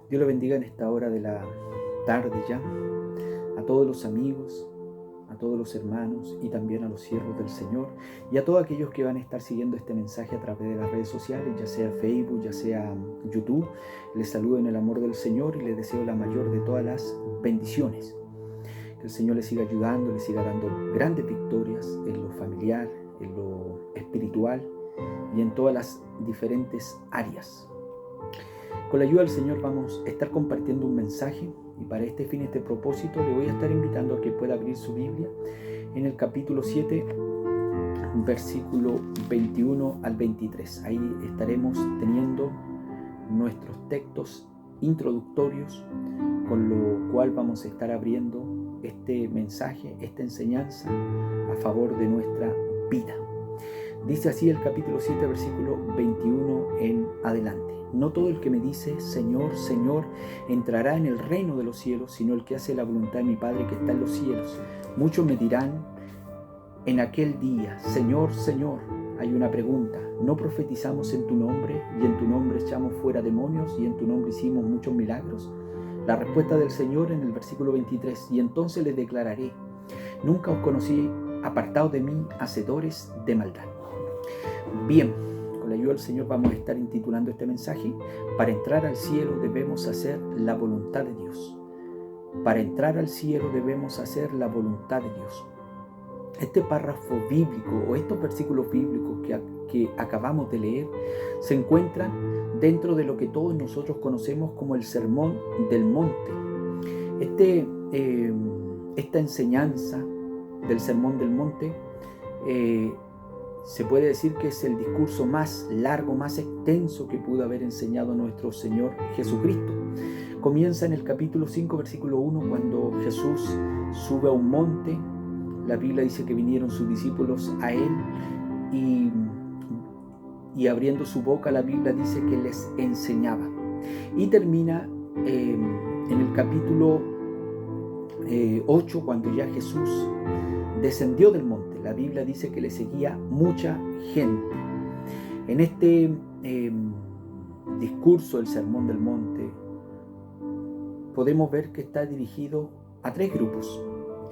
Dios le bendiga en esta hora de la tarde ya, a todos los amigos, a todos los hermanos y también a los siervos del Señor y a todos aquellos que van a estar siguiendo este mensaje a través de las redes sociales, ya sea Facebook, ya sea YouTube. Les saludo en el amor del Señor y les deseo la mayor de todas las bendiciones. Que el Señor les siga ayudando, les siga dando grandes victorias en lo familiar, en lo espiritual y en todas las diferentes áreas. Con la ayuda del Señor vamos a estar compartiendo un mensaje y para este fin, este propósito, le voy a estar invitando a que pueda abrir su Biblia en el capítulo 7, versículo 21 al 23. Ahí estaremos teniendo nuestros textos introductorios, con lo cual vamos a estar abriendo este mensaje, esta enseñanza a favor de nuestra vida. Dice así el capítulo 7, versículo 21 en adelante. No todo el que me dice, Señor, Señor, entrará en el reino de los cielos, sino el que hace la voluntad de mi Padre que está en los cielos. Muchos me dirán en aquel día, Señor, Señor. Hay una pregunta: ¿no profetizamos en tu nombre y en tu nombre echamos fuera demonios y en tu nombre hicimos muchos milagros? La respuesta del Señor en el versículo 23, y entonces les declararé, nunca os conocí, apartados de mí, hacedores de maldad. Bien, con la ayuda del Señor vamos a estar intitulando este mensaje: para entrar al cielo debemos hacer la voluntad de Dios. Para entrar al cielo debemos hacer la voluntad de Dios. Este párrafo bíblico o estos versículos bíblicos que acabamos de leer se encuentran dentro de lo que todos nosotros conocemos como el Sermón del Monte. Esta enseñanza del Sermón del Monte se puede decir que es el discurso más largo, más extenso que pudo haber enseñado nuestro Señor Jesucristo. Comienza en el capítulo 5, versículo 1, cuando Jesús sube a un monte. La Biblia dice que vinieron sus discípulos a él y abriendo su boca, la Biblia dice que les enseñaba. Y termina en el capítulo 8, cuando ya Jesús descendió del monte. La Biblia dice que le seguía mucha gente. En este discurso del Sermón del Monte podemos ver que está dirigido a tres grupos.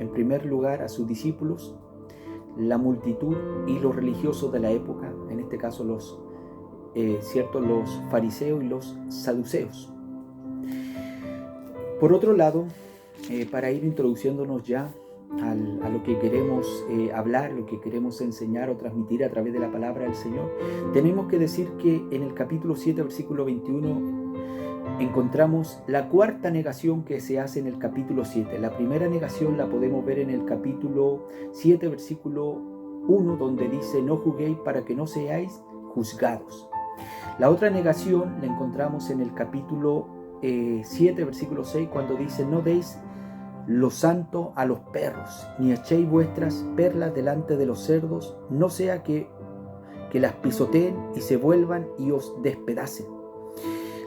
En primer lugar, a sus discípulos, la multitud y los religiosos de la época, en este caso los fariseos y los saduceos. Por otro lado, para ir introduciéndonos ya a lo que queremos hablar, lo que queremos enseñar o transmitir a través de la palabra del Señor, tenemos que decir que en el capítulo 7, versículo 21, encontramos la cuarta negación que se hace en el capítulo 7. La primera negación la podemos ver en el capítulo 7, versículo 1, donde dice, no juzguéis para que no seáis juzgados. La otra negación la encontramos en el capítulo 7, versículo 6, cuando dice, no deis lo santo a los perros, ni echéis vuestras perlas delante de los cerdos, no sea que las pisoteen y se vuelvan y os despedacen.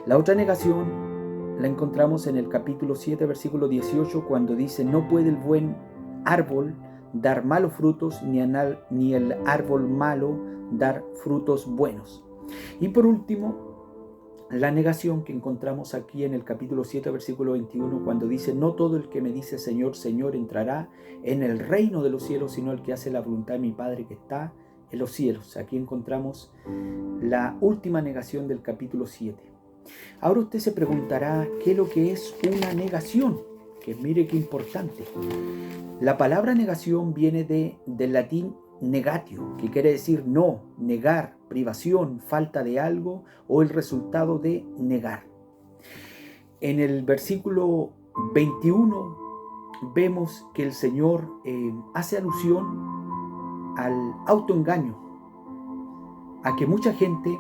La otra negación la encontramos en el capítulo 7, versículo 18, cuando dice, no puede el buen árbol dar malos frutos, ni el árbol malo dar frutos buenos. Y por último, la negación que encontramos aquí en el capítulo 7, versículo 21, cuando dice, no todo el que me dice Señor, Señor entrará en el reino de los cielos, sino el que hace la voluntad de mi Padre que está en los cielos. Aquí encontramos la última negación del capítulo 7. Ahora usted se preguntará, ¿qué es lo que es una negación? Que mire qué importante. La palabra negación viene del latín negatio, que quiere decir no, negar, privación, falta de algo o el resultado de negar. En el versículo 21 vemos que el Señor hace alusión al autoengaño, a que mucha gente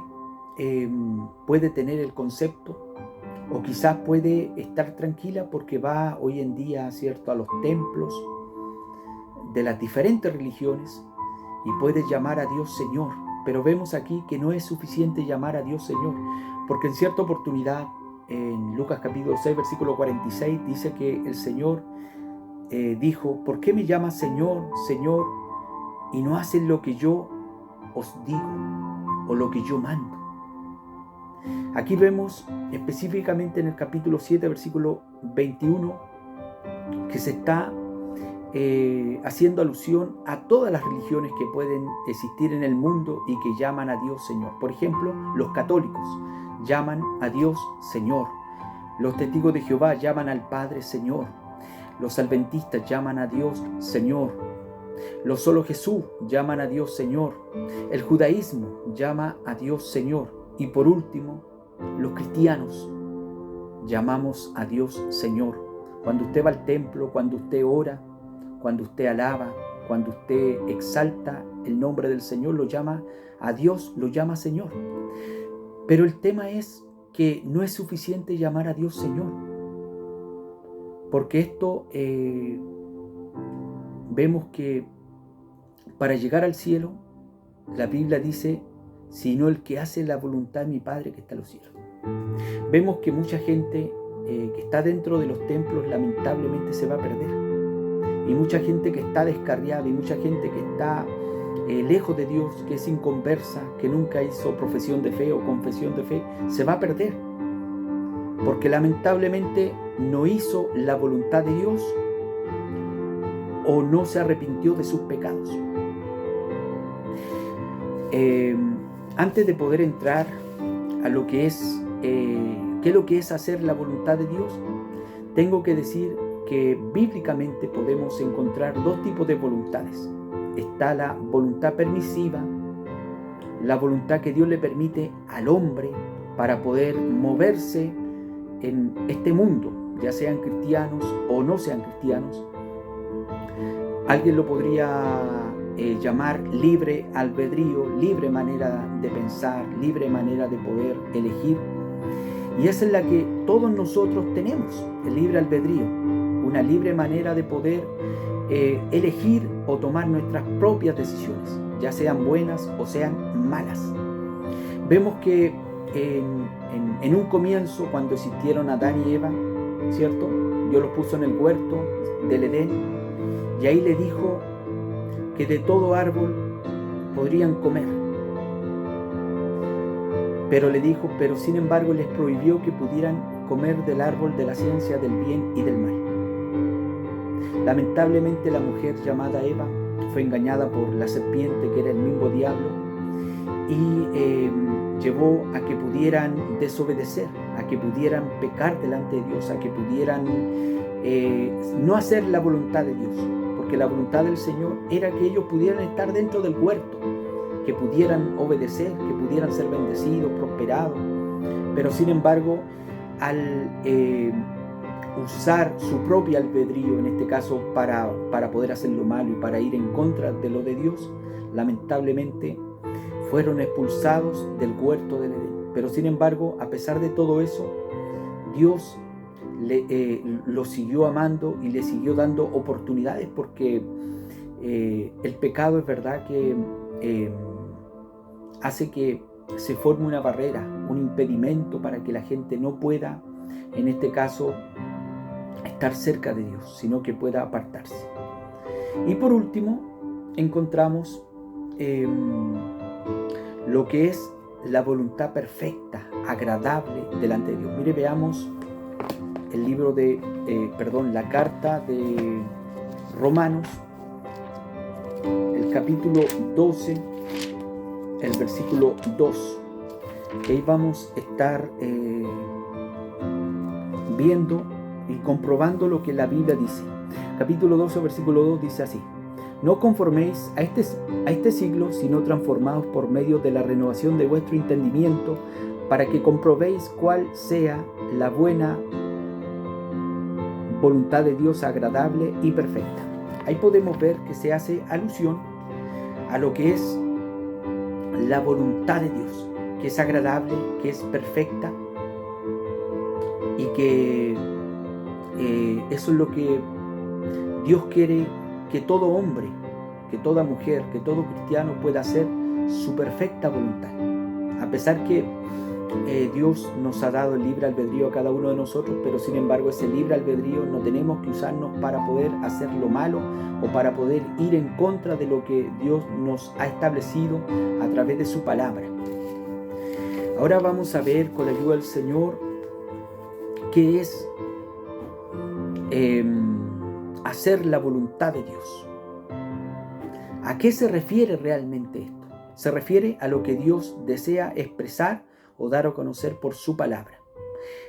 puede tener el concepto o quizás puede estar tranquila porque va hoy en día, ¿cierto?, a los templos de las diferentes religiones y puede llamar a Dios Señor, pero vemos aquí que no es suficiente llamar a Dios Señor, porque en cierta oportunidad en Lucas capítulo 6 versículo 46 dice que el Señor dijo, ¿por qué me llamas Señor, Señor y no hacen lo que yo os digo o lo que yo mando? Aquí vemos específicamente en el capítulo 7, versículo 21, que se está haciendo alusión a todas las religiones que pueden existir en el mundo y que llaman a Dios Señor. Por ejemplo, los católicos llaman a Dios Señor. Los testigos de Jehová llaman al Padre Señor. Los adventistas llaman a Dios Señor. Los solo Jesús llaman a Dios Señor. El judaísmo llama a Dios Señor. Y por último, los cristianos llamamos a Dios Señor. Cuando usted va al templo, cuando usted ora, cuando usted alaba, cuando usted exalta el nombre del Señor, lo llama a Dios, lo llama Señor. Pero el tema es que no es suficiente llamar a Dios Señor, porque esto vemos que para llegar al cielo, la Biblia dice, sino el que hace la voluntad de mi Padre que está en los cielos. Vemos que mucha gente que está dentro de los templos lamentablemente se va a perder. Y mucha gente que está descarriada y mucha gente que está lejos de Dios, que es inconversa, que nunca hizo profesión de fe o confesión de fe, se va a perder. Porque lamentablemente no hizo la voluntad de Dios o no se arrepintió de sus pecados. Antes de poder entrar a lo que es, qué es lo que es hacer la voluntad de Dios, tengo que decir que bíblicamente podemos encontrar dos tipos de voluntades. Está la voluntad permisiva, la voluntad que Dios le permite al hombre para poder moverse en este mundo, ya sean cristianos o no sean cristianos. Alguien lo podría llamar libre albedrío, libre manera de pensar, libre manera de poder elegir. Y esa es la que todos nosotros tenemos, el libre albedrío, una libre manera de poder elegir o tomar nuestras propias decisiones, ya sean buenas o sean malas. Vemos que en un comienzo, cuando existieron Adán y Eva, ¿cierto? Dios los puso en el huerto del Edén y ahí le dijo que de todo árbol podrían comer. Pero le dijo, pero sin embargo les prohibió que pudieran comer del árbol de la ciencia del bien y del mal. Lamentablemente la mujer llamada Eva fue engañada por la serpiente, que era el mismo diablo, y llevó a que pudieran desobedecer, a que pudieran pecar delante de Dios, a que pudieran no hacer la voluntad de Dios, porque la voluntad del Señor era que ellos pudieran estar dentro del huerto, que pudieran obedecer, que pudieran ser bendecidos, prosperados. Pero sin embargo, al usar su propio albedrío, en este caso para poder hacer lo malo y para ir en contra de lo de Dios, lamentablemente fueron expulsados del huerto del Edén. Pero sin embargo, a pesar de todo eso, Dios lo siguió amando y le siguió dando oportunidades, porque el pecado es verdad que hace que se forme una barrera, un impedimento para que la gente no pueda, en este caso, estar cerca de Dios, sino que pueda apartarse. Y por último, encontramos lo que es la voluntad perfecta, agradable delante de Dios. Mire, veamos el libro de, la carta de Romanos, el capítulo 12, el versículo 2. Ahí vamos a estar viendo y comprobando lo que la Biblia dice. Capítulo 12, versículo 2 dice así: no conforméis a este siglo, sino transformaos por medio de la renovación de vuestro entendimiento, para que comprobéis cuál sea la buena voluntad de Dios, agradable y perfecta. Ahí podemos ver que se hace alusión a lo que es la voluntad de Dios, que es agradable, que es perfecta, y que eso es lo que Dios quiere que todo hombre, que toda mujer, que todo cristiano pueda hacer su perfecta voluntad. A pesar que Dios nos ha dado el libre albedrío a cada uno de nosotros, pero sin embargo ese libre albedrío no tenemos que usarnos para poder hacer lo malo o para poder ir en contra de lo que Dios nos ha establecido a través de su palabra. Ahora vamos a ver con la ayuda del Señor qué es hacer la voluntad de Dios. ¿A qué se refiere realmente esto? Se refiere a lo que Dios desea expresar o dar a conocer por su palabra.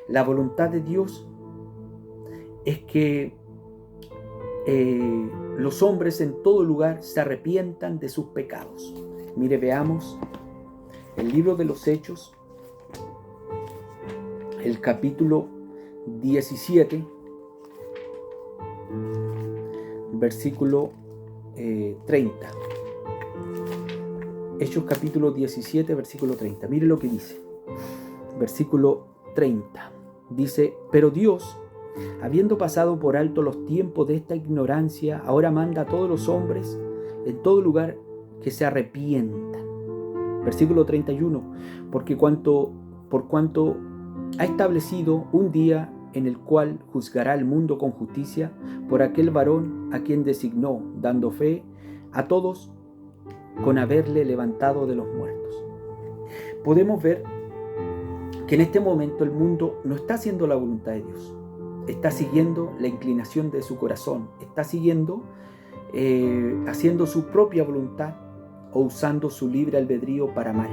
La voluntad de Dios es que los hombres en todo lugar se arrepientan de sus pecados. Mire, veamos el libro de los Hechos, el capítulo 17, versículo 30. Hechos capítulo 17, versículo 30. Mire lo que dice. Versículo 30. Dice: pero Dios, habiendo pasado por alto los tiempos de esta ignorancia, ahora manda a todos los hombres en todo lugar que se arrepientan. Versículo 31. Por cuanto ha establecido un día en el cual juzgará al mundo con justicia por aquel varón a quien designó, dando fe a todos con haberle levantado de los muertos. Podemos ver que en este momento el mundo no está haciendo la voluntad de Dios, está siguiendo la inclinación de su corazón, está siguiendo, haciendo su propia voluntad o usando su libre albedrío para mal,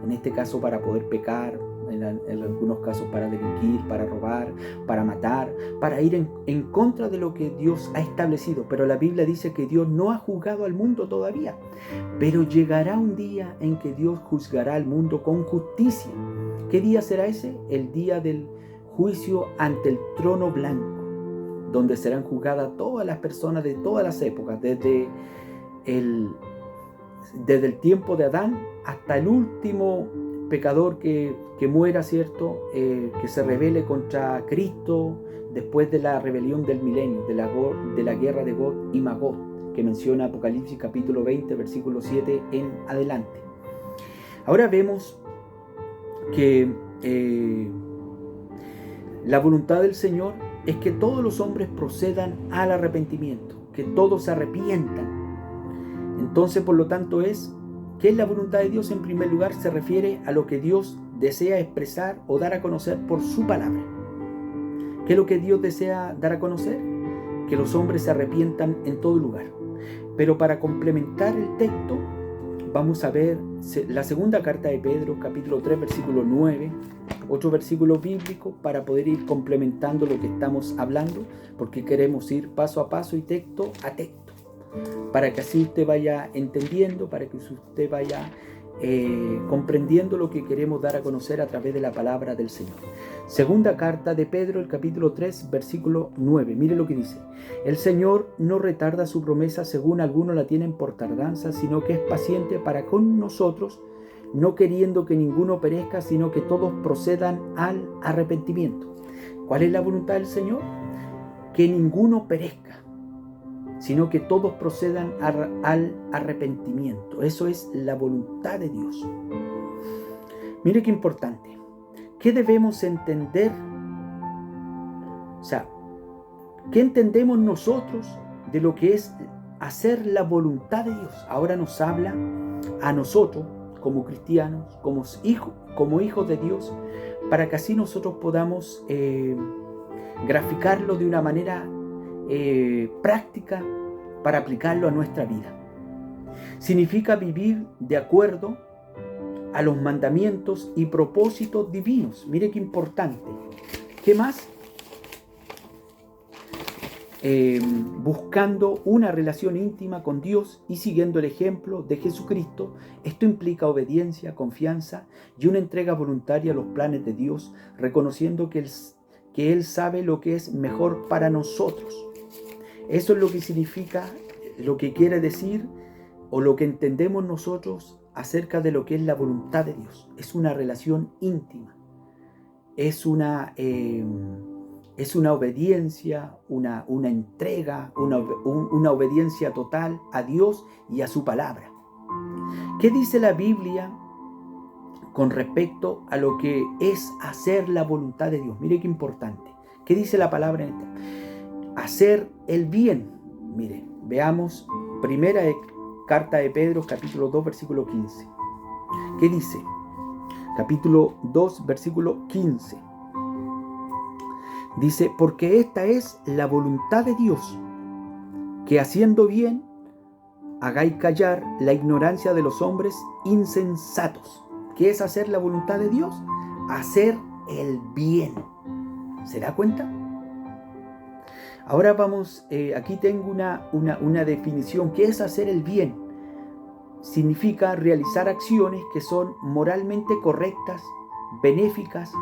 en este caso para poder pecar, en algunos casos para delinquir, para robar, para matar, para ir en contra de lo que Dios ha establecido. Pero la Biblia dice que Dios no ha juzgado al mundo todavía, pero llegará un día en que Dios juzgará al mundo con justicia. ¿Qué día será ese? El día del juicio ante el trono blanco, donde serán juzgadas todas las personas de todas las épocas, desde el tiempo de Adán hasta el último pecador que muera, ¿cierto? Que se rebele contra Cristo después de la rebelión del milenio, de la guerra de Gog y Magog, que menciona Apocalipsis capítulo 20, versículo 7 en adelante. Ahora vemos que la voluntad del Señor es que todos los hombres procedan al arrepentimiento, que todos se arrepientan. Entonces, por lo tanto, ¿qué es la voluntad de Dios? En primer lugar, se refiere a lo que Dios desea expresar o dar a conocer por su palabra. ¿Qué es lo que Dios desea dar a conocer? Que los hombres se arrepientan en todo lugar. Pero para complementar el texto, vamos a ver la segunda carta de Pedro, capítulo 3, versículo 9, otro versículo bíblico para poder ir complementando lo que estamos hablando, porque queremos ir paso a paso y texto a texto, para que así usted vaya entendiendo, para que usted vaya comprendiendo lo que queremos dar a conocer a través de la palabra del Señor. Segunda carta de Pedro, el capítulo 3, versículo 9. Mire lo que dice: el Señor no retarda su promesa, según algunos la tienen por tardanza, sino que es paciente para con nosotros, no queriendo que ninguno perezca, sino que todos procedan al arrepentimiento. ¿Cuál es la voluntad del Señor? Que ninguno perezca, sino que todos procedan al arrepentimiento. Eso es la voluntad de Dios. Mire qué importante. ¿Qué debemos entender? O sea, ¿qué entendemos nosotros de lo que es hacer la voluntad de Dios? Ahora nos habla a nosotros como cristianos, como hijos de Dios, para que así nosotros podamos graficarlo de una manera práctica para aplicarlo a nuestra vida. Significa vivir de acuerdo a los mandamientos y propósitos divinos. Mire qué importante. ¿Qué más? Buscando una relación íntima con Dios y siguiendo el ejemplo de Jesucristo. Esto implica obediencia, confianza y una entrega voluntaria a los planes de Dios, reconociendo que Él sabe lo que es mejor para nosotros. Eso es lo que significa, lo que quiere decir o lo que entendemos nosotros acerca de lo que es la voluntad de Dios. Es una relación íntima, es una obediencia, una entrega, una obediencia total a Dios y a su palabra. ¿Qué dice la Biblia con respecto a lo que es hacer la voluntad de Dios? Mire qué importante. ¿Qué dice la palabra en esta? Hacer el bien. Mire, veamos primera carta de Pedro, capítulo 2, versículo 15. ¿Qué dice? capítulo 2, versículo 15. Dice, porque esta es la voluntad de Dios, que haciendo bien hagáis callar la ignorancia de los hombres insensatos. ¿Qué es hacer la voluntad de Dios? Hacer el bien. ¿Se da cuenta? Ahora vamos, aquí tengo una definición. ¿Qué es hacer el bien? Significa realizar acciones que son moralmente correctas, benéficas,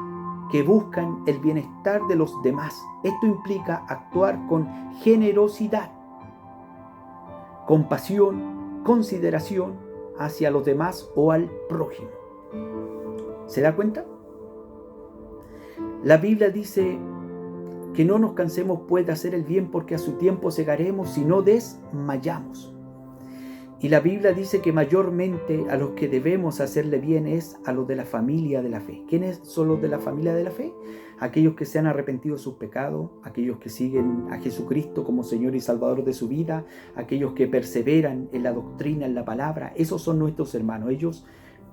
que buscan el bienestar de los demás. Esto implica actuar con generosidad, compasión, consideración hacia los demás o al prójimo. ¿Se da cuenta? La Biblia dice que no nos cansemos pues de hacer el bien, porque a su tiempo segaremos si no desmayamos. Y la Biblia dice que mayormente a los que debemos hacerle bien es a los de la familia de la fe. ¿Quiénes son los de la familia de la fe? Aquellos que se han arrepentido de sus pecados, aquellos que siguen a Jesucristo como Señor y Salvador de su vida, aquellos que perseveran en la doctrina, en la palabra. Esos son nuestros hermanos. Ellos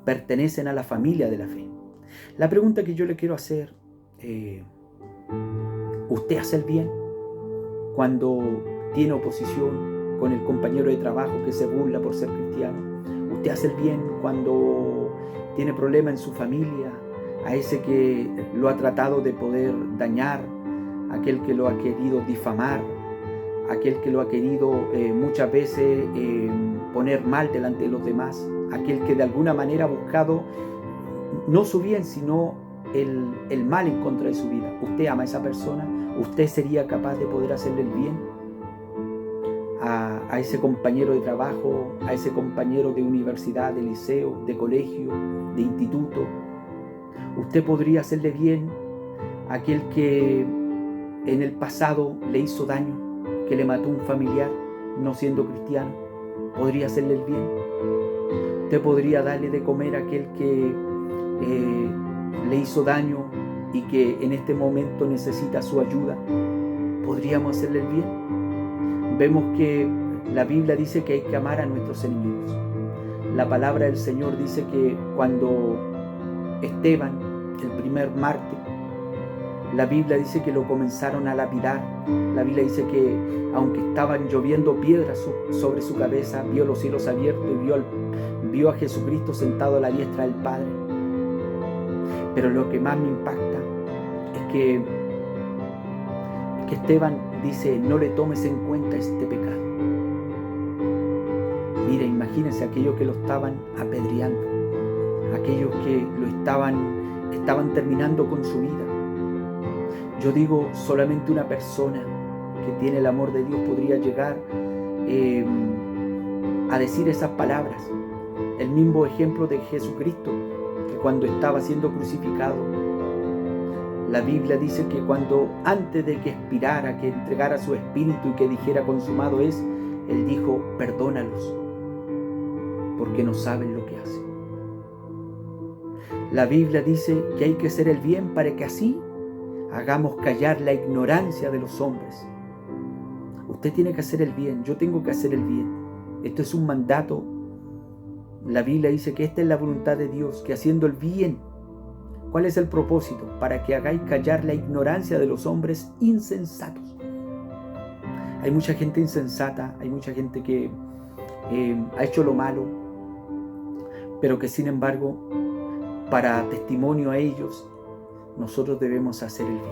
pertenecen a la familia de la fe. La pregunta que yo le quiero hacer, ¿usted hace el bien cuando tiene oposición con el compañero de trabajo que se burla por ser cristiano? ¿Usted hace el bien cuando tiene problemas en su familia, a ese que lo ha tratado de poder dañar, aquel que lo ha querido difamar, aquel que lo ha querido muchas veces poner mal delante de los demás, aquel que de alguna manera ha buscado no su bien, sino el mal en contra de su vida? ¿Usted ama a esa persona? ¿Usted sería capaz de poder hacerle el bien a ese compañero de trabajo, a ese compañero de universidad, de liceo, de colegio, de instituto? ¿Usted podría hacerle bien a aquel que en el pasado le hizo daño, que le mató a un familiar no siendo cristiano? ¿Podría hacerle el bien? ¿Usted podría darle de comer a aquel que le hizo daño y que en este momento necesita su ayuda? ¿Podríamos hacerle el bien? Vemos que la Biblia dice que hay que amar a nuestros enemigos. La palabra del Señor dice que cuando Esteban, el primer mártir, la Biblia dice que lo comenzaron a lapidar. La Biblia dice que aunque estaban lloviendo piedras sobre su cabeza, vio los cielos abiertos y vio a Jesucristo sentado a la diestra del Padre. Pero lo que más me impacta es que Esteban dice, no le tomes en cuenta este pecado. Mira, imagínense aquellos que lo estaban apedreando, aquellos que lo estaban terminando con su vida. Yo digo, solamente una persona que tiene el amor de Dios podría llegar a decir esas palabras. El mismo ejemplo de Jesucristo, que cuando estaba siendo crucificado, la Biblia dice que cuando antes de que expirara, que entregara su espíritu y que dijera consumado es, Él dijo, perdónalos, porque no saben lo que hacen. La Biblia dice que hay que hacer el bien para que así hagamos callar la ignorancia de los hombres. Usted tiene que hacer el bien, yo tengo que hacer el bien. Esto es un mandato. La Biblia dice que esta es la voluntad de Dios, que haciendo el bien. ¿Cuál es el propósito? Para que hagáis callar la ignorancia de los hombres insensatos. Hay mucha gente insensata, hay mucha gente que ha hecho lo malo, pero que sin embargo, para testimonio a ellos, nosotros debemos hacer el bien.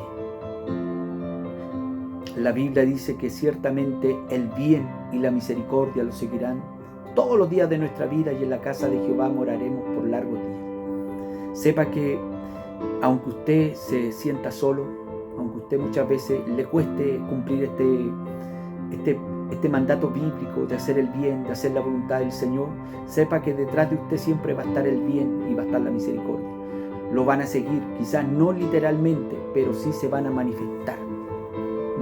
La Biblia dice que ciertamente el bien y la misericordia los seguirán todos los días de nuestra vida, y en la casa de Jehová moraremos por largos días. Sepa que aunque usted se sienta solo, aunque usted muchas veces le cueste cumplir este mandato bíblico de hacer el bien, de hacer la voluntad del Señor, sepa que detrás de usted siempre va a estar el bien y va a estar la misericordia. Lo van a seguir, quizás no literalmente, pero sí se van a manifestar.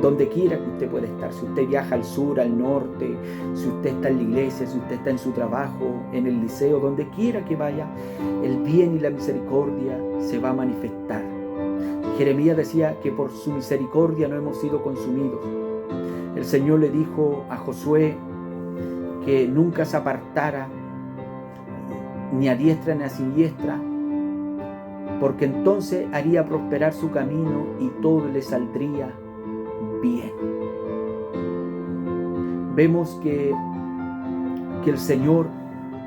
Donde quiera que usted pueda estar, si usted viaja al sur, al norte, si usted está en la iglesia, si usted está en su trabajo, en el liceo, donde quiera que vaya, el bien y la misericordia se va a manifestar. Jeremías decía que por su misericordia no hemos sido consumidos. El Señor le dijo a Josué que nunca se apartara ni a diestra ni a siniestra porque entonces haría prosperar su camino y todo le saldría bien. Vemos que el Señor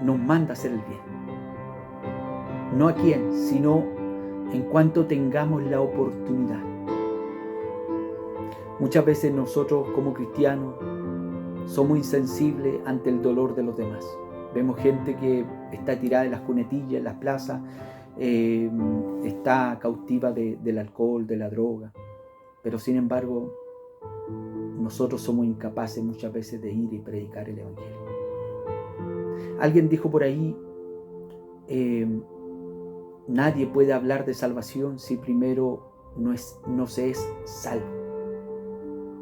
nos manda a hacer el bien. No a quién, sino en cuanto tengamos la oportunidad. Muchas veces nosotros como cristianos somos insensibles ante el dolor de los demás. Vemos gente que está tirada en las cunetillas, en las plazas, está cautiva del alcohol, de la droga, pero sin embargo nosotros somos incapaces muchas veces de ir y predicar el Evangelio. Alguien dijo por ahí, nadie puede hablar de salvación si primero no se es salvo.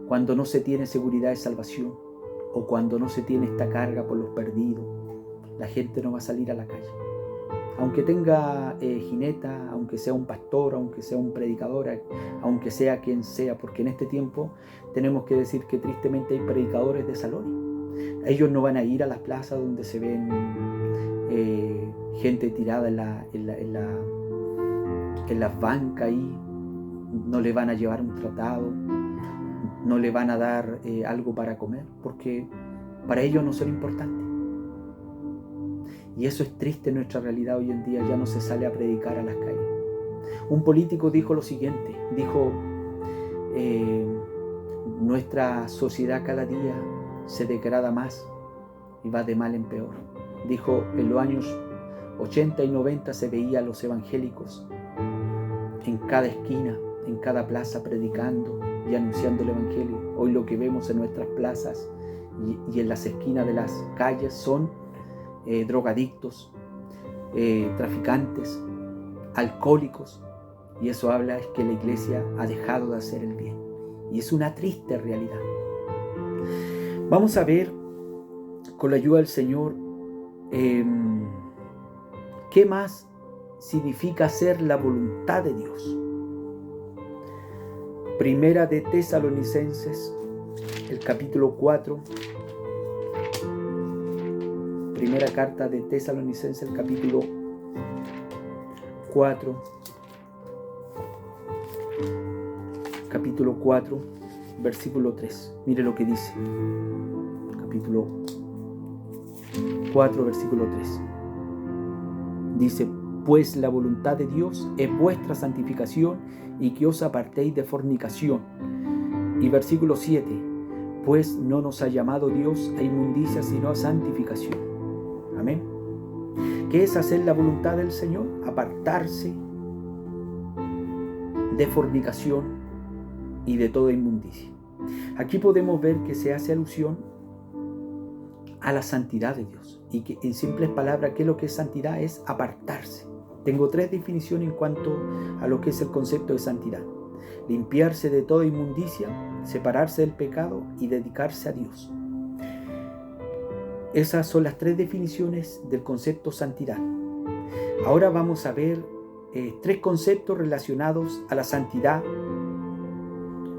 Cuando no se tiene seguridad de salvación, o cuando no se tiene esta carga por los perdidos, la gente no va a salir a la calle. Aunque tenga jineta, aunque sea un pastor, aunque sea un predicador, aunque sea quien sea, porque en este tiempo tenemos que decir que tristemente hay predicadores de salones. Ellos no van a ir a las plazas donde se ven gente tirada en las bancas ahí, no le van a llevar un tratado, no le van a dar algo para comer, porque para ellos no son importantes. Y eso es triste en nuestra realidad hoy en día, ya no se sale a predicar a las calles. Un político dijo lo siguiente, dijo, nuestra sociedad cada día se degrada más y va de mal en peor. Dijo, en los años 80 y 90 se veía a los evangélicos en cada esquina, en cada plaza predicando y anunciando el Evangelio. Hoy lo que vemos en nuestras plazas y en las esquinas de las calles son drogadictos, traficantes, alcohólicos, y eso habla es que la iglesia ha dejado de hacer el bien, y es una triste realidad. Vamos a ver con la ayuda del Señor qué más significa hacer la voluntad de Dios. Primera de Tesalonicenses, el capítulo 4. Primera carta de Tesalonicenses, el capítulo 4. Capítulo 4, versículo 3. Mire lo que dice. Capítulo 4, versículo 3. Dice, pues la voluntad de Dios es vuestra santificación y que os apartéis de fornicación. Y versículo 7, pues no nos ha llamado Dios a inmundicia sino a santificación. Amén. ¿Qué es hacer la voluntad del Señor? Apartarse de fornicación y de toda inmundicia. Aquí podemos ver que se hace alusión a la santidad de Dios, y que en simples palabras, ¿qué es lo que es santidad? Es apartarse. Tengo 3 definiciones en cuanto a lo que es el concepto de santidad: limpiarse de toda inmundicia, separarse del pecado y dedicarse a Dios. Esas son las 3 definiciones del concepto santidad. Ahora vamos a ver 3 conceptos relacionados a la santidad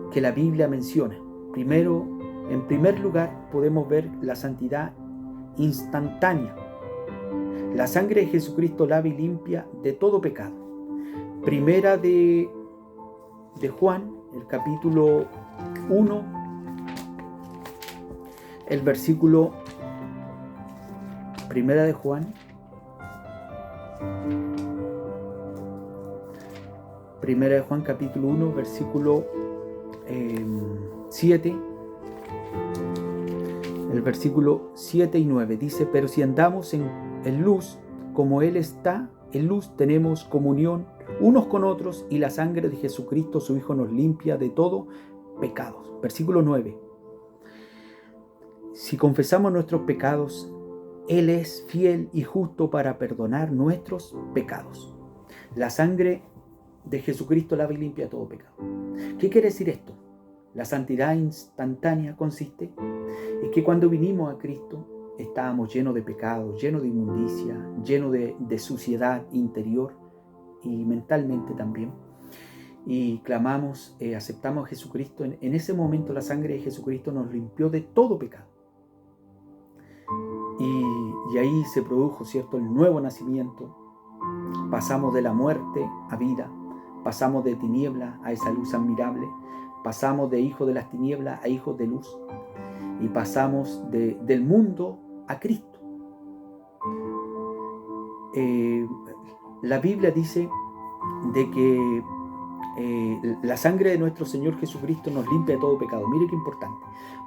que la Biblia menciona. Primero, en primer lugar, podemos ver la santidad instantánea. La sangre de Jesucristo lava y limpia de todo pecado. Primera de Juan, el capítulo 1, el versículo. Primera de Juan, capítulo 1, versículo 7. El versículo 7 y 9 dice, pero si andamos en luz, como Él está en luz, tenemos comunión unos con otros, y la sangre de Jesucristo, su Hijo, nos limpia de todo pecado. Versículo 9. Si confesamos nuestros pecados, Él es fiel y justo para perdonar nuestros pecados. La sangre de Jesucristo lava y limpia todo pecado. ¿Qué quiere decir esto? La santidad instantánea consiste en que cuando vinimos a Cristo estábamos llenos de pecado, llenos de inmundicia, llenos de suciedad interior y mentalmente también. Y clamamos, aceptamos a Jesucristo. En ese momento la sangre de Jesucristo nos limpió de todo pecado. Y ahí se produjo, ¿cierto?, el nuevo nacimiento, pasamos de la muerte a vida, pasamos de tiniebla a esa luz admirable, pasamos de hijos de las tinieblas a hijos de luz y pasamos del mundo a Cristo. La Biblia dice de que la sangre de nuestro Señor Jesucristo nos limpia de todo pecado. Mire qué importante,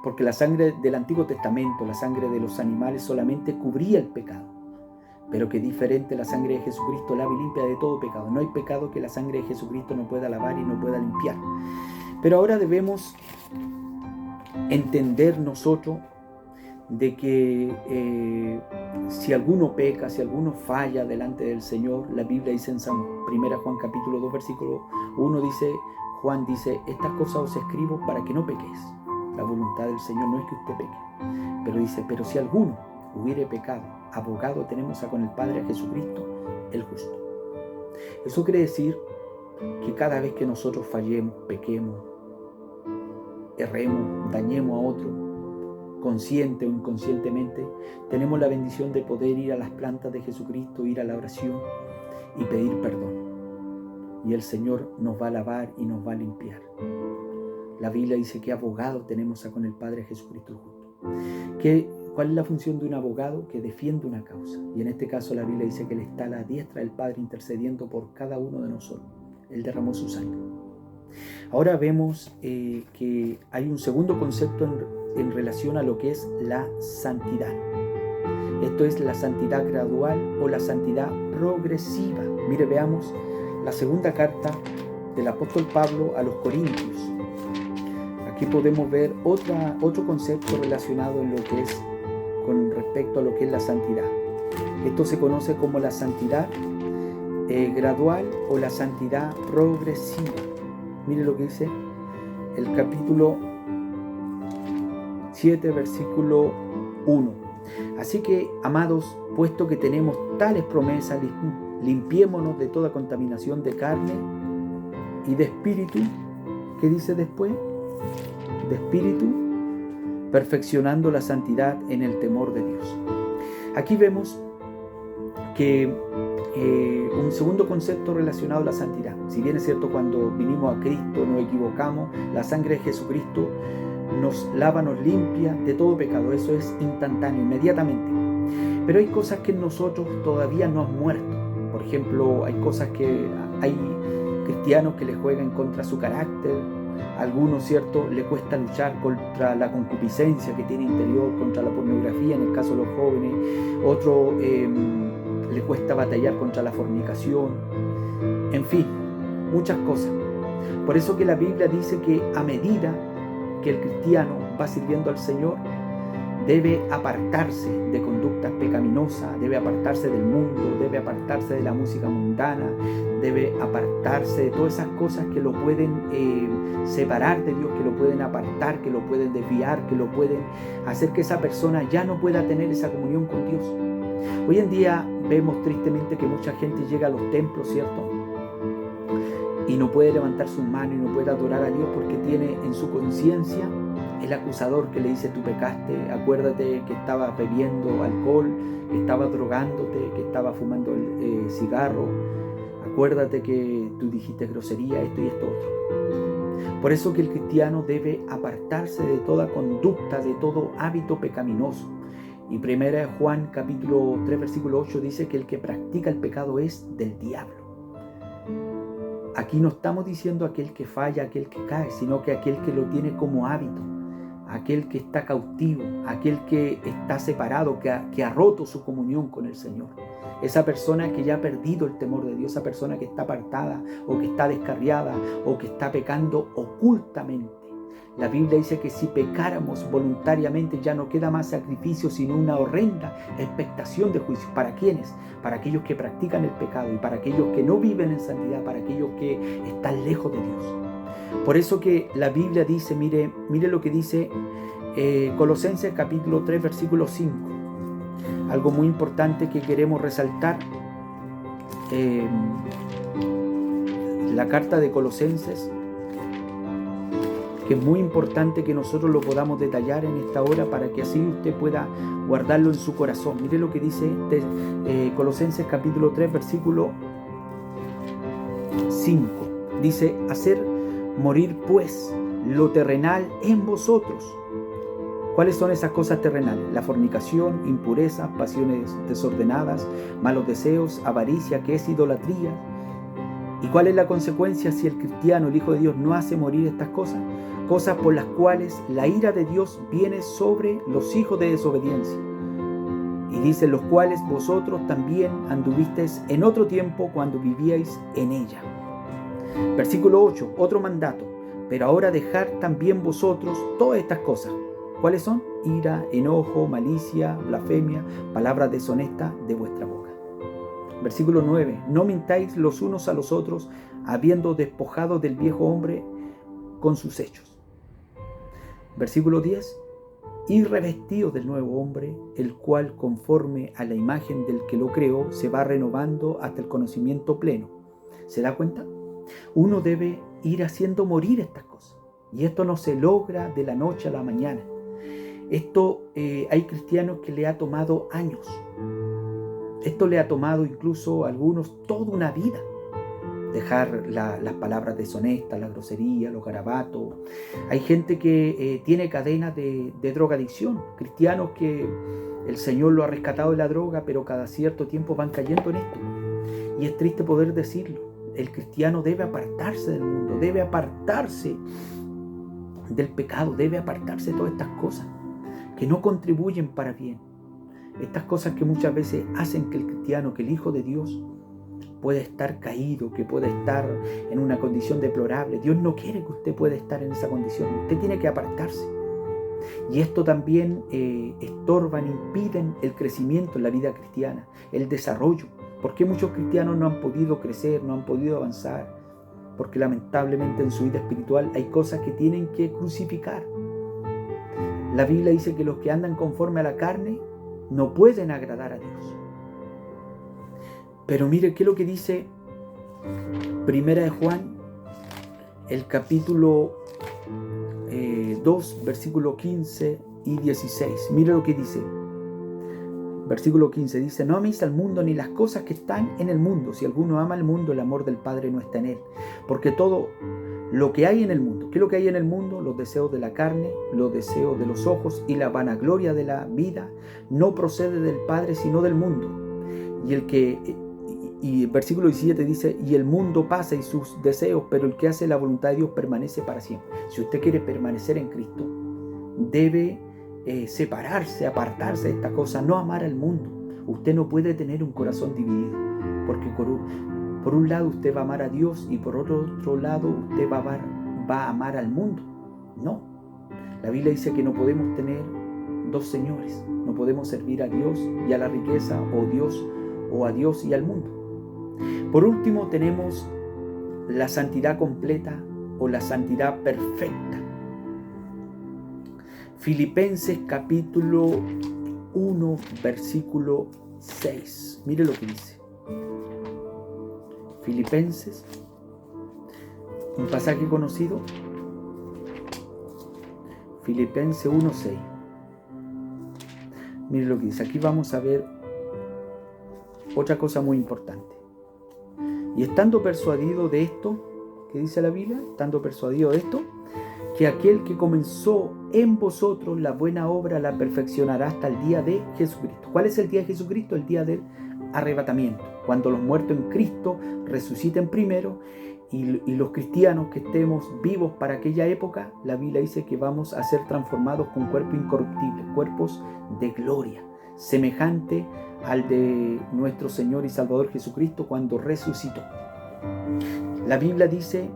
porque la sangre del Antiguo Testamento, la sangre de los animales solamente cubría el pecado, pero que diferente, la sangre de Jesucristo lava y limpia de todo pecado. No hay pecado que la sangre de Jesucristo no pueda lavar y no pueda limpiar. Pero ahora debemos entender nosotros de que si alguno peca, si alguno falla delante del Señor, la Biblia dice en 1 Juan capítulo 2 versículo 1 dice, Juan dice, estas cosas os escribo para que no pequéis. La voluntad del Señor no es que usted peque, pero dice, pero si alguno hubiere pecado, abogado tenemos con el Padre, a Jesucristo el justo. Eso quiere decir que cada vez que nosotros fallemos, pequemos, erremos, dañemos a otro, consciente o inconscientemente, tenemos la bendición de poder ir a las plantas de Jesucristo, ir a la oración y pedir perdón. Y el Señor nos va a lavar y nos va a limpiar. La Biblia dice que abogado tenemos con el Padre, Jesucristo el justo. ¿Cuál es la función de un abogado? Que defiende una causa. Y en este caso la Biblia dice que Él está a la diestra del Padre intercediendo por cada uno de nosotros. Él derramó su sangre. Ahora vemos que hay un segundo concepto en relación a lo que es la santidad. Esto es la santidad gradual o la santidad progresiva. Mire, veamos la segunda carta del apóstol Pablo a los Corintios. Aquí podemos ver otro concepto relacionado en lo que es con respecto a lo que es la santidad. Esto se conoce como la santidad gradual o la santidad progresiva. Mire lo que dice el capítulo 7, versículo 1. Así que, amados, puesto que tenemos tales promesas, limpiémonos de toda contaminación de carne y de espíritu. ¿Qué dice después? De espíritu, perfeccionando la santidad en el temor de Dios. Aquí vemos que un segundo concepto relacionado a la santidad. Si bien es cierto, cuando vinimos a Cristo nos equivocamos, la sangre de Jesucristo nos lava, nos limpia de todo pecado. Eso es instantáneo, inmediatamente. Pero hay cosas que en nosotros todavía no han muerto. Por ejemplo, hay cosas que hay cristianos que les juegan contra su carácter. A algunos, ¿cierto?, le cuesta luchar contra la concupiscencia que tiene interior, contra la pornografía, en el caso de los jóvenes. Otro le cuesta batallar contra la fornicación. En fin, muchas cosas. Por eso que la Biblia dice que a medida que el cristiano va sirviendo al Señor, debe apartarse de conductas pecaminosas, debe apartarse del mundo, debe apartarse de la música mundana, debe apartarse de todas esas cosas que lo pueden separar de Dios, que lo pueden apartar, que lo pueden desviar, que lo pueden hacer que esa persona ya no pueda tener esa comunión con Dios. Hoy en día vemos tristemente que mucha gente llega a los templos, ¿cierto?, y no puede levantar sus manos y no puede adorar a Dios porque tiene en su conciencia el acusador que le dice: tú pecaste, acuérdate que estaba bebiendo alcohol, que estaba drogándote, que estaba fumando el cigarro, acuérdate que tú dijiste grosería, esto y esto otro. Por eso que el cristiano debe apartarse de toda conducta, de todo hábito pecaminoso. Y 1 Juan capítulo 3 versículo 8 dice que el que practica el pecado es del diablo. Aquí no estamos diciendo aquel que falla, aquel que cae, sino que aquel que lo tiene como hábito, aquel que está cautivo, aquel que está separado, que ha roto su comunión con el Señor. Esa persona que ya ha perdido el temor de Dios, esa persona que está apartada o que está descarriada o que está pecando ocultamente. La Biblia dice que si pecáramos voluntariamente ya no queda más sacrificio, sino una horrenda expectación de juicio. ¿Para quiénes? Para aquellos que practican el pecado y para aquellos que no viven en santidad, para aquellos que están lejos de Dios. Por eso que la Biblia dice, mire lo que dice Colosenses capítulo 3 versículo 5. Algo muy importante que queremos resaltar. La carta de Colosenses, que es muy importante que nosotros lo podamos detallar en esta hora para que así usted pueda guardarlo en su corazón. Mire lo que dice Colosenses capítulo 3 versículo 5. Dice, hacer morir pues lo terrenal en vosotros. ¿Cuáles son esas cosas terrenales? La fornicación, impureza, pasiones desordenadas, malos deseos, avaricia, que es idolatría. ¿Y cuál es la consecuencia si el cristiano, el Hijo de Dios, no hace morir estas cosas? Cosas por las cuales la ira de Dios viene sobre los hijos de desobediencia. Y dice, los cuales vosotros también anduvisteis en otro tiempo cuando vivíais en ella. Versículo 8, otro mandato. Pero ahora dejad también vosotros todas estas cosas. ¿Cuáles son? Ira, enojo, malicia, blasfemia, palabras deshonestas de vuestra boca. Versículo 9. No mintáis los unos a los otros, habiendo despojado del viejo hombre con sus hechos. Versículo 10. Y revestido del nuevo hombre, el cual conforme a la imagen del que lo creó, se va renovando hasta el conocimiento pleno. ¿Se da cuenta? Uno debe ir haciendo morir estas cosas. Y esto no se logra de la noche a la mañana. Esto hay cristianos que le ha tomado años. Esto le ha tomado incluso a algunos toda una vida. Dejar las palabras deshonestas, la grosería, los garabatos. Hay gente que tiene cadenas de drogadicción. Cristianos que el Señor lo ha rescatado de la droga, pero cada cierto tiempo van cayendo en esto. Y es triste poder decirlo. El cristiano debe apartarse del mundo, debe apartarse del pecado, debe apartarse de todas estas cosas que no contribuyen para bien. Estas cosas que muchas veces hacen que el cristiano, que el Hijo de Dios pueda estar caído, que pueda estar en una condición deplorable. Dios no quiere que usted pueda estar en esa condición. Usted tiene que apartarse. Y esto también estorban, impiden el crecimiento en la vida cristiana, el desarrollo. ¿Por qué muchos cristianos no han podido crecer, no han podido avanzar? Porque lamentablemente en su vida espiritual hay cosas que tienen que crucificar. La Biblia dice que los que andan conforme a la carne no pueden agradar a Dios. Pero mire qué es lo que dice Primera de Juan, el capítulo 2, versículo 15 y 16. Mire lo que dice. Versículo 15 dice, no améis al mundo ni las cosas que están en el mundo. Si alguno ama al mundo, el amor del Padre no está en él. Porque todo lo que hay en el mundo, ¿qué es lo que hay en el mundo? Los deseos de la carne, los deseos de los ojos y la vanagloria de la vida no procede del Padre, sino del mundo. Y el versículo 17 dice, y el mundo pasa y sus deseos, pero el que hace la voluntad de Dios permanece para siempre. Si usted quiere permanecer en Cristo, debe separarse, apartarse de esta cosa, no amar al mundo. Usted no puede tener un corazón dividido, porque por un lado usted va a amar a Dios y por otro lado usted va a amar al mundo. No, la Biblia dice que no podemos tener dos señores, no podemos servir a Dios y a la riqueza, o a Dios y al mundo. Por último tenemos la santidad completa o la santidad perfecta. Filipenses capítulo 1, versículo 6. Mire lo que dice. Filipenses, un pasaje conocido. Filipenses 1, 6. Mire lo que dice. Aquí vamos a ver otra cosa muy importante. Y estando persuadido de esto, ¿qué dice la Biblia? Estando persuadido de esto, que aquel que comenzó en vosotros la buena obra la perfeccionará hasta el día de Jesucristo. ¿Cuál es el día de Jesucristo? El día del arrebatamiento, cuando los muertos en Cristo resuciten primero y los cristianos que estemos vivos para aquella época, la Biblia dice que vamos a ser transformados con cuerpos incorruptibles, cuerpos de gloria, semejante al de nuestro Señor y Salvador Jesucristo cuando resucitó. La Biblia dice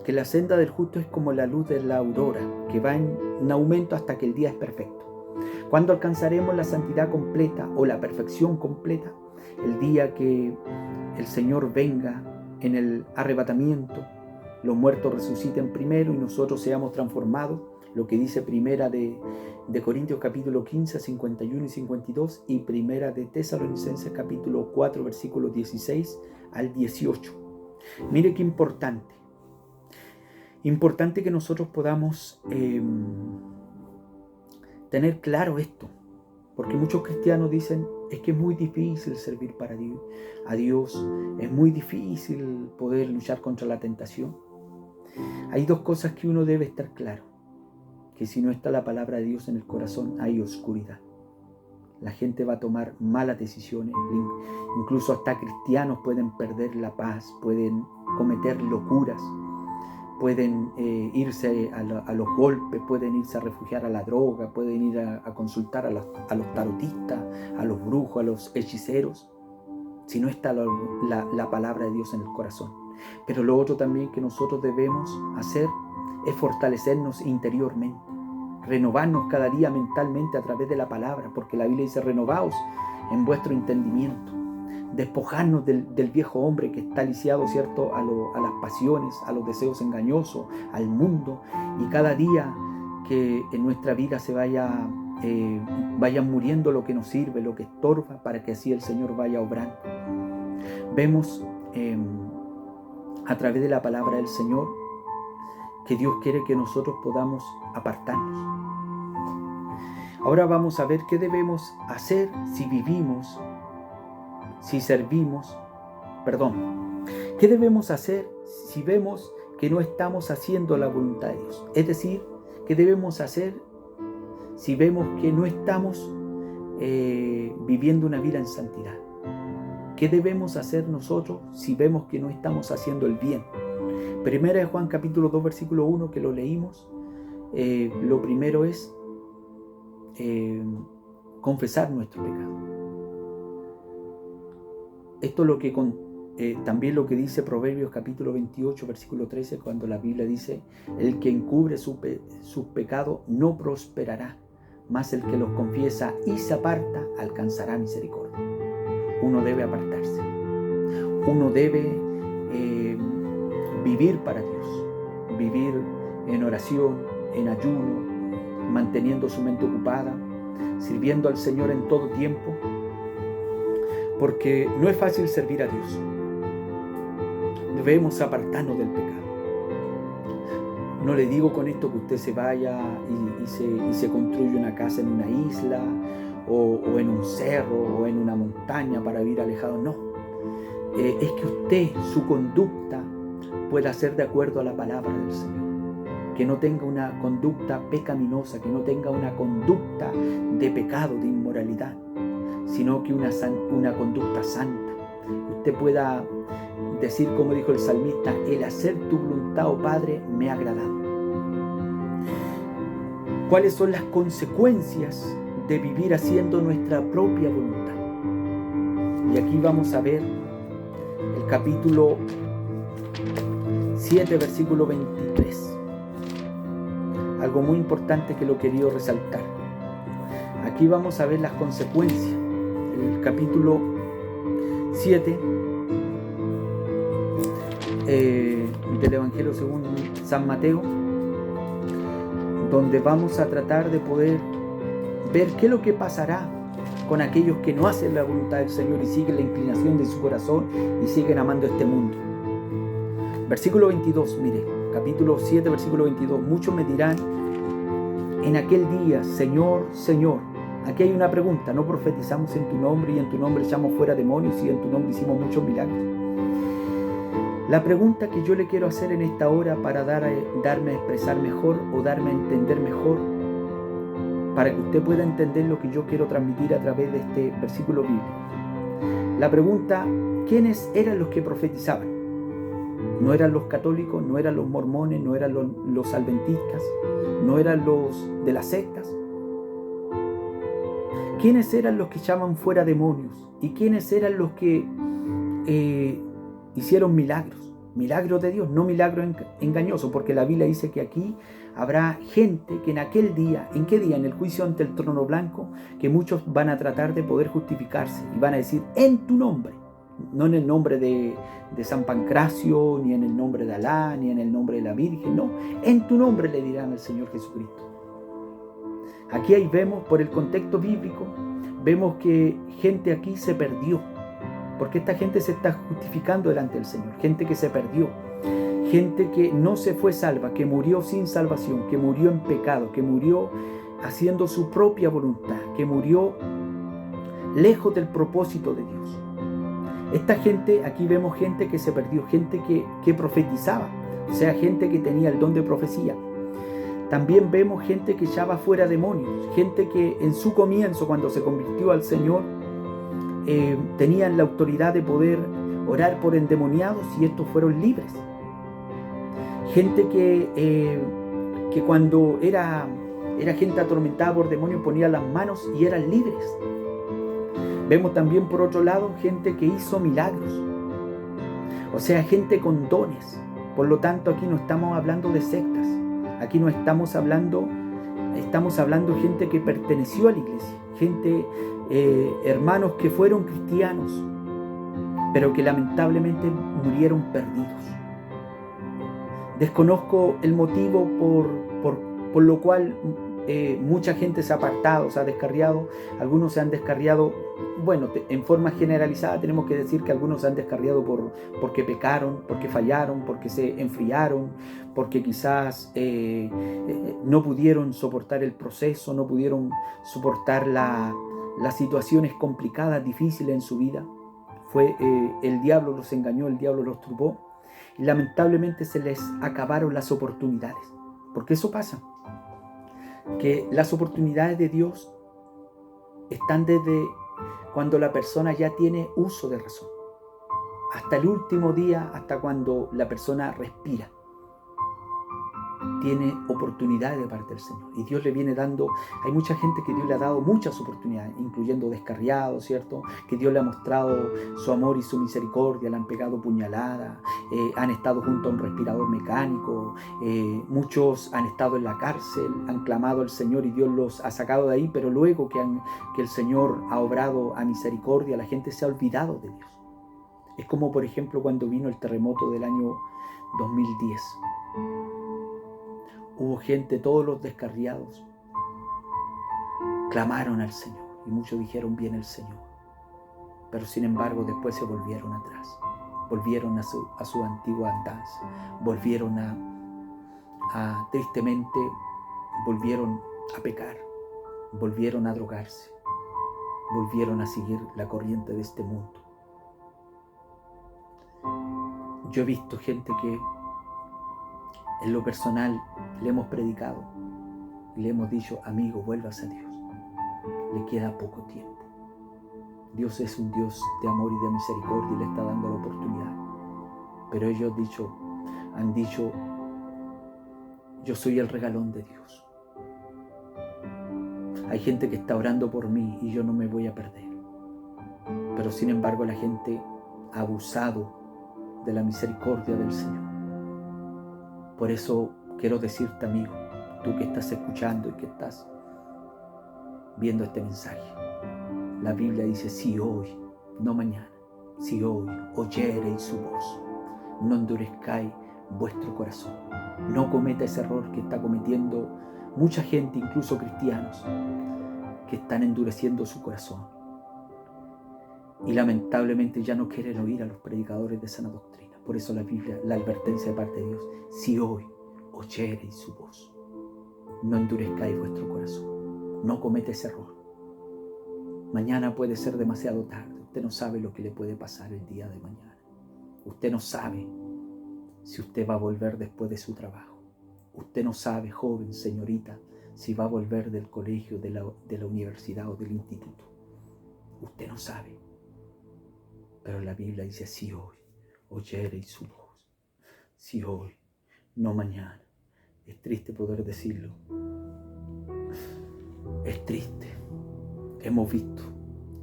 que la senda del justo es como la luz de la aurora, que va en aumento hasta que el día es perfecto. ¿Cuándo alcanzaremos la santidad completa o la perfección completa? El día que el Señor venga en el arrebatamiento, los muertos resuciten primero y nosotros seamos transformados, lo que dice Primera de Corintios capítulo 15, 51 y 52 y Primera de Tesalonicenses capítulo 4, versículos 16 al 18. Mire qué importante. Importante que nosotros podamos tener claro esto, porque muchos cristianos dicen, es que es muy difícil servir para Dios, a Dios. Es muy difícil poder luchar contra la tentación. Hay dos cosas que uno debe estar claro. Que si no está la palabra de Dios en el corazón, hay oscuridad. La gente va a tomar malas decisiones. Incluso hasta cristianos pueden perder la paz, pueden cometer locuras, pueden irse a los golpes, pueden irse a refugiar a la droga, pueden ir a consultar a los tarotistas, a los brujos, a los hechiceros, si no está la palabra de Dios en el corazón. Pero lo otro también que nosotros debemos hacer es fortalecernos interiormente, renovarnos cada día mentalmente a través de la palabra, porque la Biblia dice: renovaos en vuestro entendimiento, despojarnos del viejo hombre que está lisiado, ¿cierto?, a las pasiones, a los deseos engañosos, al mundo, y cada día que en nuestra vida se vaya muriendo lo que nos sirve, lo que estorba, para que así el Señor vaya obrando. Vemos a través de la palabra del Señor que Dios quiere que nosotros podamos apartarnos. Ahora vamos a ver qué debemos hacer si vivimos, si servimos, ¿qué debemos hacer si vemos que no estamos haciendo la voluntad de Dios? Es decir, ¿qué debemos hacer si vemos que no estamos viviendo una vida en santidad? ¿Qué debemos hacer nosotros si vemos que no estamos haciendo el bien? Primera de Juan capítulo 2 versículo 1, que lo leímos, lo primero es confesar nuestro pecado. Esto es lo que también lo que dice Proverbios capítulo 28 versículo 13, cuando la Biblia dice: el que encubre sus pecados no prosperará, mas el que los confiesa y se aparta alcanzará misericordia. Uno debe apartarse, uno debe vivir para Dios, vivir en oración, en ayuno, manteniendo su mente ocupada, sirviendo al Señor en todo tiempo, porque no es fácil servir a Dios. Debemos apartarnos del pecado. No le digo con esto que usted se vaya y se construya una casa en una isla o en un cerro o en una montaña para vivir alejado. No, es que usted, su conducta pueda ser de acuerdo a la palabra del Señor, que no tenga una conducta pecaminosa, que no tenga una conducta de pecado, de inmoralidad, sino que una conducta santa. Usted pueda decir, como dijo el salmista: el hacer tu voluntad, oh Padre, me ha agradado. ¿Cuáles son las consecuencias de vivir haciendo nuestra propia voluntad? Y aquí vamos a ver el capítulo 7, versículo 23. Algo muy importante que lo he querido resaltar. Aquí vamos a ver las consecuencias. El capítulo 7 del Evangelio según San Mateo, donde vamos a tratar de poder ver qué es lo que pasará con aquellos que no hacen la voluntad del Señor y siguen la inclinación de su corazón y siguen amando este mundo. Versículo 22, mire, capítulo 7, versículo 22. Muchos me dirán en aquel día: Señor, Señor. Aquí hay una pregunta: ¿no profetizamos en tu nombre y en tu nombre echamos fuera demonios y en tu nombre hicimos muchos milagros? La pregunta que yo le quiero hacer en esta hora, para darme a expresar mejor o darme a entender mejor, para que usted pueda entender lo que yo quiero transmitir a través de este versículo bíblico. La pregunta: ¿quiénes eran los que profetizaban? No eran los católicos, no eran los mormones, no eran los adventistas, no eran los de las sectas. ¿Quiénes eran los que echaban fuera demonios? ¿Y quiénes eran los que hicieron milagros? Milagros de Dios, no milagros engañosos, porque la Biblia dice que aquí habrá gente que en aquel día, ¿en qué día? En el juicio ante el trono blanco, que muchos van a tratar de poder justificarse y van a decir: en tu nombre. No en el nombre de San Pancracio, ni en el nombre de Alá, ni en el nombre de la Virgen, no. En tu nombre le dirán al Señor Jesucristo. Aquí ahí vemos, por el contexto bíblico, vemos que gente aquí se perdió, porque esta gente se está justificando delante del Señor. Gente que se perdió, gente que no se fue salva, que murió sin salvación, que murió en pecado, que murió haciendo su propia voluntad, que murió lejos del propósito de Dios. Esta gente, aquí vemos gente que se perdió, gente que profetizaba, o sea, gente que tenía el don de profecía. También vemos gente que echaba fuera demonios, gente que en su comienzo, cuando se convirtió al Señor, tenían la autoridad de poder orar por endemoniados y estos fueron libres. Gente que cuando era gente atormentada por demonios ponía las manos y eran libres. Vemos también por otro lado gente que hizo milagros, o sea, gente con dones. Por lo tanto, aquí no estamos hablando de sectas, aquí no estamos hablando de gente que perteneció a la iglesia, gente, hermanos que fueron cristianos, pero que lamentablemente murieron perdidos. Desconozco el motivo por lo cual mucha gente se ha apartado, se ha descarriado. Algunos se han descarriado, bueno, en forma generalizada tenemos que decir que algunos se han descarriado porque pecaron, porque fallaron, porque se enfriaron, porque quizás no pudieron soportar el proceso, no pudieron soportar las situaciones complicadas, difíciles en su vida. El diablo los engañó, el diablo los turbó y lamentablemente se les acabaron las oportunidades, porque eso pasa, que las oportunidades de Dios están desde cuando la persona ya tiene uso de razón, hasta el último día, hasta cuando la persona respira. Tiene oportunidades de parte del Señor y Dios le viene dando. Hay mucha gente que Dios le ha dado muchas oportunidades, incluyendo descarriados, ¿cierto? Que Dios le ha mostrado su amor y su misericordia, le han pegado puñaladas, han estado junto a un respirador mecánico, muchos han estado en la cárcel, han clamado al Señor y Dios los ha sacado de ahí, pero luego que el Señor ha obrado a misericordia, la gente se ha olvidado de Dios. Es como, por ejemplo, cuando vino el terremoto del año 2010. Hubo gente, todos los descarriados clamaron al Señor y muchos dijeron: viene el Señor. Pero sin embargo después se volvieron atrás, volvieron a su antigua andanza, volvieron tristemente, volvieron a pecar, volvieron a drogarse, volvieron a seguir la corriente de este mundo. Yo he visto gente que en lo personal le hemos predicado y le hemos dicho: amigo, vuelvas a Dios, le queda poco tiempo. Dios es un Dios de amor y de misericordia y le está dando la oportunidad. Pero ellos han dicho: yo soy el regalón de Dios. Hay gente que está orando por mí y yo no me voy a perder. Pero sin embargo la gente ha abusado de la misericordia del Señor. Por eso quiero decirte, amigo, tú que estás escuchando y que estás viendo este mensaje, la Biblia dice: si hoy, no mañana, si hoy oyereis su voz, no endurezcáis vuestro corazón. No cometa ese error que está cometiendo mucha gente, incluso cristianos, que están endureciendo su corazón y lamentablemente ya no quieren oír a los predicadores de sana doctrina. Por eso la Biblia, la advertencia de parte de Dios: si hoy oyereis su voz, no endurezcáis vuestro corazón. No cometa ese error. Mañana puede ser demasiado tarde. Usted no sabe lo que le puede pasar el día de mañana. Usted no sabe si usted va a volver después de su trabajo. Usted no sabe, joven, señorita, si va a volver del colegio, de la universidad o del instituto. Usted no sabe. Pero la Biblia dice: si hoy oyereis su voz, si hoy, no mañana. Es triste poder decirlo. Es triste. Hemos visto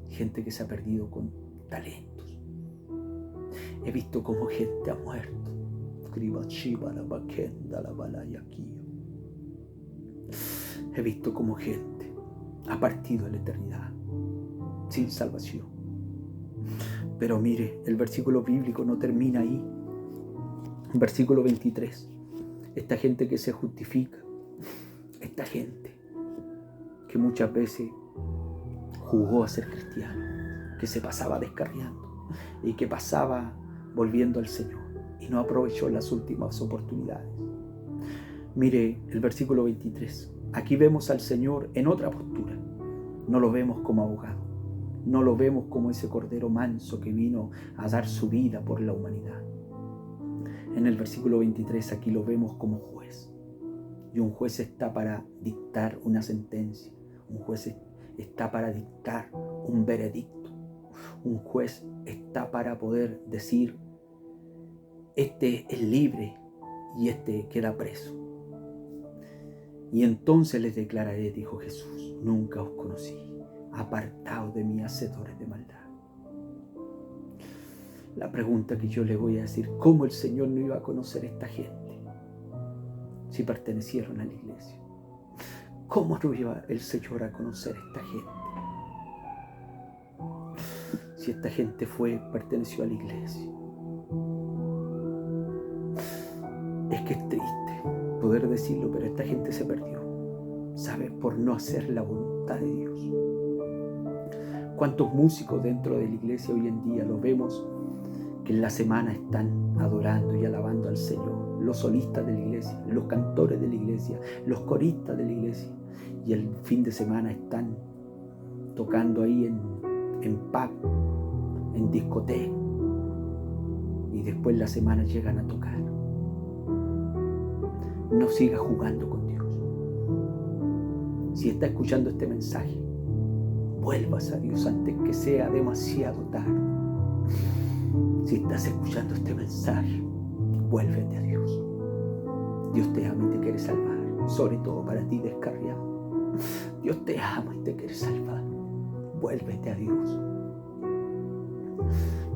gente que se ha perdido con talentos. He visto cómo gente ha muerto. He visto cómo gente ha partido a la eternidad sin salvación. Pero mire, el versículo bíblico no termina ahí. Versículo 23. Esta gente que se justifica, esta gente que muchas veces jugó a ser cristiano, que se pasaba descarriando y que pasaba volviendo al Señor y no aprovechó las últimas oportunidades. Mire el versículo 23. Aquí vemos al Señor en otra postura. No lo vemos como abogado, No lo vemos como ese cordero manso que vino a dar su vida por la humanidad. En el versículo 23 aquí lo vemos como juez. Y un juez está para dictar una sentencia. Un juez está para dictar un veredicto. Un juez está para poder decir, este es libre y este queda preso. Y entonces les declararé, dijo Jesús, nunca os conocí, apartaos de mí, hacedores de maldad. La pregunta que yo le voy a decir, ¿cómo el Señor no iba a conocer a esta gente si pertenecieron a la iglesia? ¿Cómo no iba el Señor a conocer a esta gente? Si esta gente perteneció a la iglesia. Es que es triste poder decirlo, pero esta gente se perdió, ¿sabes? Por no hacer la voluntad de Dios. ¿Cuántos músicos dentro de la iglesia hoy en día lo vemos que en la semana están adorando y alabando al Señor? Los solistas de la iglesia, los cantores de la iglesia, los coristas de la iglesia. Y el fin de semana están tocando ahí en pub, en discoteca. Y después la semana llegan a tocar. No siga jugando con Dios. Si está escuchando este mensaje, vuelvas a Dios antes que sea demasiado tarde. Si estás escuchando este mensaje, vuélvete a Dios. Dios te ama y te quiere salvar, sobre todo para ti descarriado. Dios te ama y te quiere salvar. Vuélvete a Dios.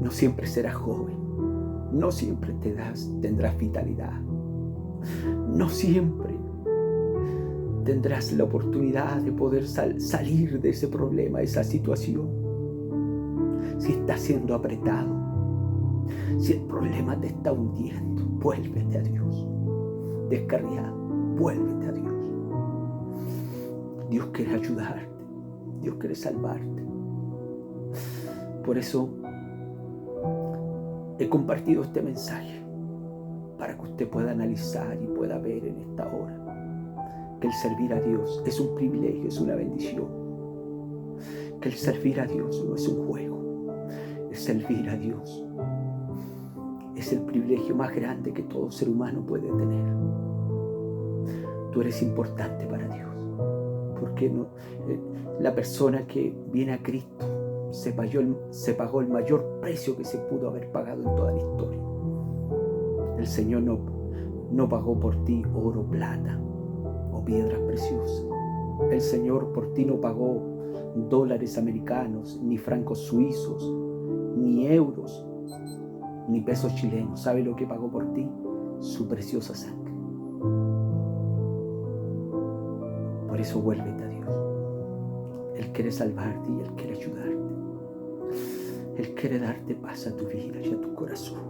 No siempre serás joven, no siempre tendrás vitalidad, no siempre tendrás la oportunidad de poder salir de ese problema, esa situación. Si estás siendo apretado, si el problema te está hundiendo, vuélvete a Dios. Descarriado, vuélvete a Dios. Dios quiere ayudarte, Dios quiere salvarte. Por eso he compartido este mensaje para que usted pueda analizar y pueda ver en esta hora que el servir a Dios es un privilegio, es una bendición. Que el servir a Dios no es un juego. El servir a Dios es el privilegio más grande que todo ser humano puede tener. Tú eres importante para Dios. Porque no, la persona que viene a Cristo se pagó el mayor precio que se pudo haber pagado en toda la historia. El Señor no pagó por ti oro, plata o piedras preciosas. El Señor por ti no pagó dólares americanos, ni francos suizos, ni euros, ni pesos chilenos. ¿Sabe lo que pagó por ti? Su preciosa sangre. Por eso vuélvete a Dios. Él quiere salvarte y Él quiere ayudarte. Él quiere darte paz a tu vida y a tu corazón.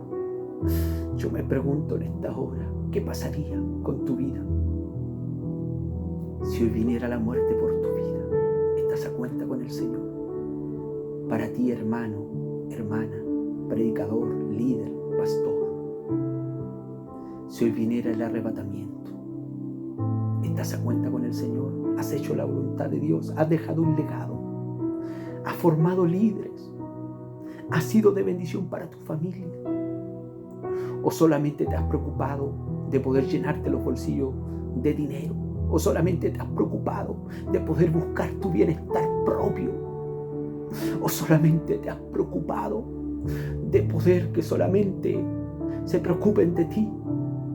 Yo me pregunto en esta hora, ¿qué pasaría con tu vida si hoy viniera la muerte por tu vida? ¿Estás a cuenta con el Señor? Para ti, hermano, hermana, predicador, líder, pastor, si hoy viniera el arrebatamiento, ¿estás a cuenta con el Señor? ¿Has hecho la voluntad de Dios? ¿Has dejado un legado? ¿Has formado líderes? ¿Has sido de bendición para tu familia? ¿O solamente te has preocupado de poder llenarte los bolsillos de dinero? ¿O solamente te has preocupado de poder buscar tu bienestar propio? ¿O solamente te has preocupado de poder que solamente se preocupen de ti,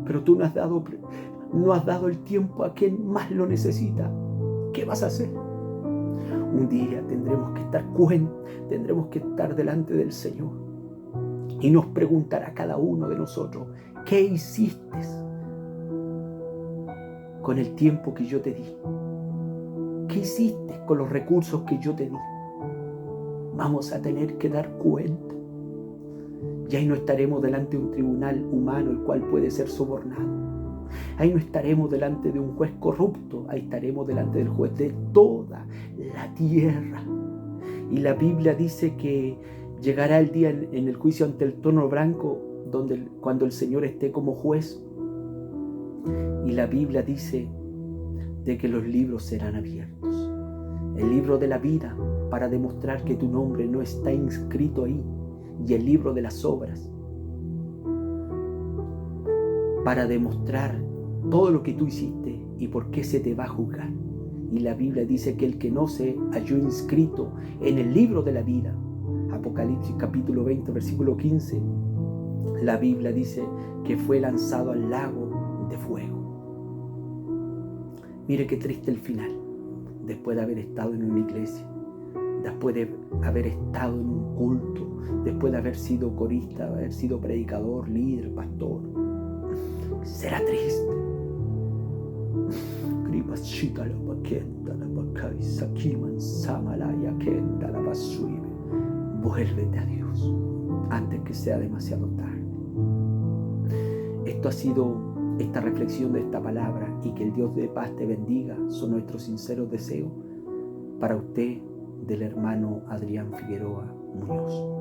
pero tú no has dado el tiempo a quien más lo necesita? ¿Qué vas a hacer? Un día tendremos que estar delante del Señor y nos preguntará cada uno de nosotros, ¿qué hiciste con el tiempo que yo te di? ¿Qué hiciste con los recursos que yo te di? Vamos a tener que dar cuenta. Y ahí no estaremos delante de un tribunal humano el cual puede ser sobornado. Ahí no estaremos delante de un juez corrupto, ahí estaremos delante del juez de toda la tierra. Y la Biblia dice que llegará el día en el juicio ante el trono blanco, cuando el Señor esté como juez. Y la Biblia dice de que los libros serán abiertos. El libro de la vida para demostrar que tu nombre no está inscrito ahí y el libro de las obras, para demostrar todo lo que tú hiciste y por qué se te va a juzgar. Y la Biblia dice que el que no se halló inscrito en el libro de la vida, Apocalipsis capítulo 20, versículo 15, la Biblia dice que fue lanzado al lago de fuego. Mire qué triste el final, después de haber estado en una iglesia, después de haber estado en un culto, después de haber sido corista, haber sido predicador, líder, pastor. Será triste. Vuélvete a Dios antes que sea demasiado tarde. Esto ha sido esta reflexión de esta palabra, y que el Dios de paz te bendiga. Son nuestros sinceros deseos para usted, del hermano Adrián Figueroa Muñoz.